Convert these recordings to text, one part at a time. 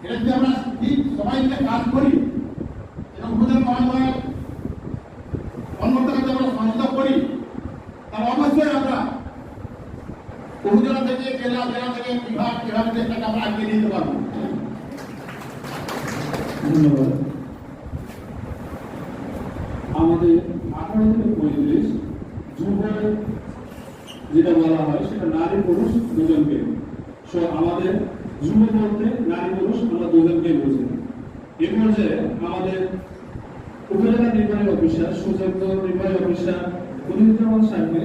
এটা যদি আমরা ঠিক সবাই মিলে কাজ করি এবং উপজেলা মহানগরের কর্মকর্তাকে আমরা সহযোগিতা করি, তাহলে অবশ্যই আমরা উপজেলা থেকে জেলা, জেলা থেকে বিভাগ থেকে আমরা এগিয়ে নিতে পারবো। ধন্যবাদ। আমাদের 18 থেকে 35 যুব যেটা বলা হয় সেটা নারী পুরুষ দুজনকে। আমাদের যুব বলতে নারী পুরুষ আমরা দুজনকে বুঝি। এ পর্যায়ে আমাদের উপজেলা নির্বাহী অফিসার, সুযোগ্য নির্বাহী অফিসার মুজিবুর সাহেবকে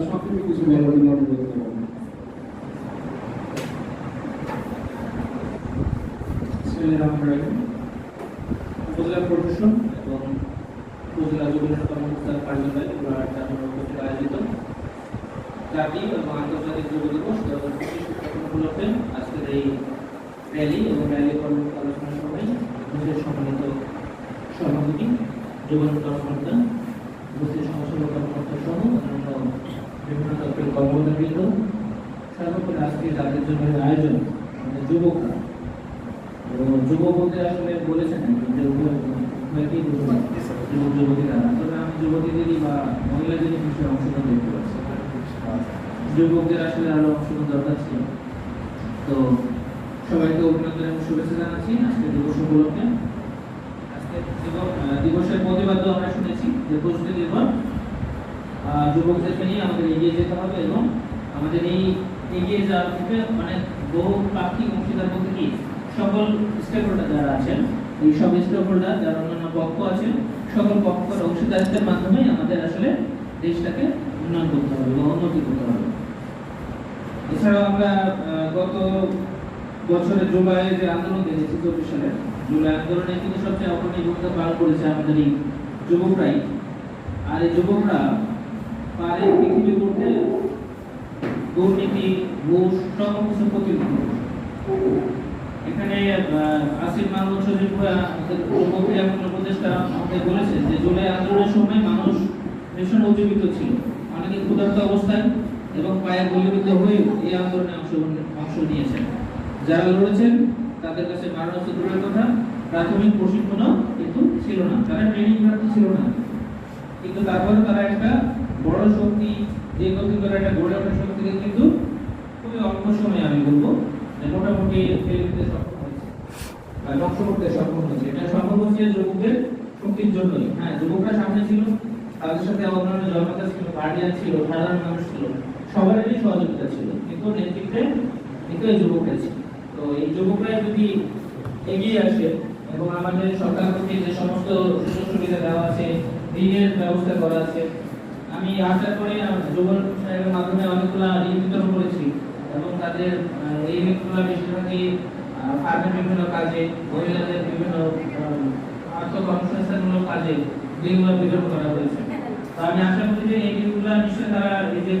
সংক্ষেপে কিছু বলার জন্য অনুরোধ করব। উপজেলা প্রশাসন এবং উপজেলা যুব কর্মকর্তা কার্যালয় আয়োজিত জাতীয় এবং আন্তর্জাতিক যুব দিবস উপলক্ষে আজকের এই র্যালি এবং র্যালি আলোচনা সভায় সম্মানিত সভাপতি যুব কর্মকর্তা, উপস্থিত সমাজসেবা কর্মকর্তা সহ অন্যান্য বিভিন্ন দপ্তরের কর্মকর্তাবৃন্দ, সর্বোপরি আজকে যাদের জন্য আয়োজন যুবকরা, যুব বলতে আসলে বলেছেন যে যুবক যুবতীরা, তবে আমি যুবতীদেরই বা মহিলাদেরই বিষয়ে অংশগ্রহণ দেখতে পাচ্ছি। যুবকদের আসলে আরো অংশগ্রহণ দরকার ছিল। তো সবাইকে অভিনন্দন এবং শুভেচ্ছা জানাচ্ছি আজকে দিবস উপলক্ষে। আজকে দিবসের প্রতিবাদ্য আমরা শুনেছি যে প্রস্তুতি নির্ভর যুবকদেরকে নিয়ে আমাদের এগিয়ে যেতে হবে এবং আমাদের এই এগিয়ে যাওয়ার ক্ষেত্রে মানে বহু পাক্ষিক অংশীদার বলতে কি সকল স্টেক হোল্ডার যারা আছেন, এই সব স্টেক হোল্ডার যারা অন্যান্য পক্ষ আছেন, সকল পক্ষের অংশীদারিত্বের মাধ্যমে আমাদের আসলে দেশটাকে উন্নয়ন করতে হবে এবং উন্নতি করতে হবে। এছাড়াও আমরা গত বছরের জুলাই যে আন্দোলন দেখেছি 24 সালে জুলাই আন্দোলনে কিন্তু সবচেয়ে অগ্রণী ভূমিকা পালন করেছে আমাদের এই যুবকরাই। আর এই যুবকরা পারে পৃথিবী করতে দুর্নীতি, ঘুষ সকল কিছু প্রতিরোধ। এখানে আসিফ মাহমুদ সজীব উপদেষ্টা আমাদের বলেছেন যে জুলাই আন্দোলনের সময় মানুষ ভীষণ উজ্জীবিত ছিল, অনেকে ক্ষুধার্ত অবস্থায় এবং পায়ে গুলিবিদ্ধ হয়ে এই আন্দোলনে অংশ নিয়েছেন। যারা লড়েছেন তাদের কাছে মারণাস্ত্র দূরের কথা, প্রাথমিক প্রশিক্ষণও কিন্তু ছিল না, তারা ট্রেনিং প্রাপ্ত ছিল না, কিন্তু তারপরে তারা একটা বড় শক্তি, যে গতি করে একটা গড়ে ওঠা শক্তিকে কিন্তু খুবই অল্প সময়ে আমি বলবো মোটামুটি ফেলে দিতে সক্ষম হয়েছে বা ধ্বংস করতে সক্ষম হয়েছে। এটা সম্ভব হচ্ছে যুবকদের শক্তির জন্যই। হ্যাঁ, যুবকরা সামনে ছিল, তাদের সাথে অন্যান্য জনতা ছিল, গার্ডিয়ান ছিল, সাধারণ মানুষ ছিল, সবারই সহযোগিতা ছিল, কিন্তু নেতৃত্বে কিন্তু এই যুবকরা ছিল। তো এই যুবকরা যদি এগিয়ে আসে এবং আমাদের সরকার থেকে যে সমস্ত সুযোগ সুবিধা দেওয়া আছে, ঋণের ব্যবস্থা করা আছে, আমি আশা করি যুব সাহেবের মাধ্যমে অনেকগুলো ঋণ বিতরণ করেছি এবং তাদের এই ঋণগুলো বেশিরভাগই ফার্মের বিভিন্ন কাজে, মহিলাদের বিভিন্ন আত্মকর্মসংস্থানমূলক কাজে ঋণগুলো বিতরণ করা হয়েছে। তো আমি আশা করি যে এই ঋণগুলো নিশ্চয়ই তারা এই যে